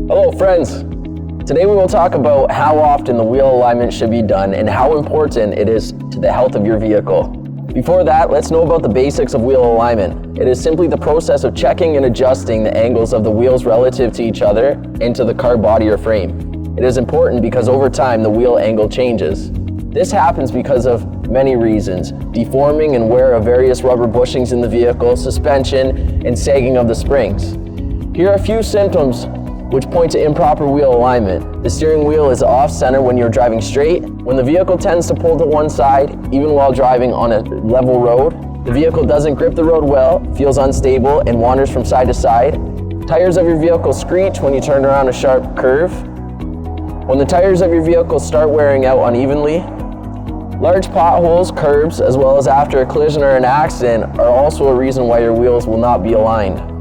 Hello friends! Today we will talk about how often the wheel alignment should be done and how important it is to the health of your vehicle. Before that, let's know about the basics of wheel alignment. It is simply the process of checking and adjusting the angles of the wheels relative to each other and to the car body or frame. It is important because over time the wheel angle changes. This happens because of many reasons: deforming and wear of various rubber bushings in the vehicle, suspension, and sagging of the springs. Here are a few symptoms which point to improper wheel alignment. The steering wheel is off-center when you're driving straight. When the vehicle tends to pull to one side, even while driving on a level road. The vehicle doesn't grip the road well, feels unstable, and wanders from side to side. Tires of your vehicle screech when you turn around a sharp curve. When the tires of your vehicle start wearing out unevenly. Large potholes, curbs, as well as after a collision or an accident are also a reason why your wheels will not be aligned.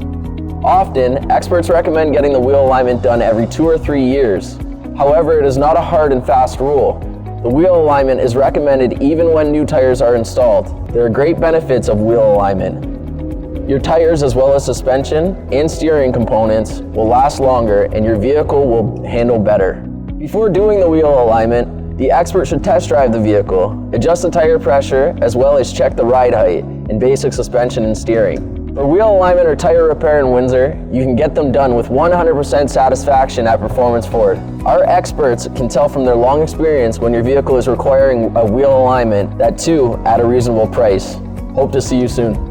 Often, experts recommend getting the wheel alignment done every 2 or 3 years. However, it is not a hard and fast rule. The wheel alignment is recommended even when new tires are installed. There are great benefits of wheel alignment. Your tires, as well as suspension and steering components, will last longer and your vehicle will handle better. Before doing the wheel alignment, the expert should test drive the vehicle, adjust the tire pressure, as well as check the ride height and basic suspension and steering. For wheel alignment or tire repair in Windsor, you can get them done with 100% satisfaction at Performance Ford. Our experts can tell from their long experience when your vehicle is requiring a wheel alignment, that too at a reasonable price. Hope to see you soon.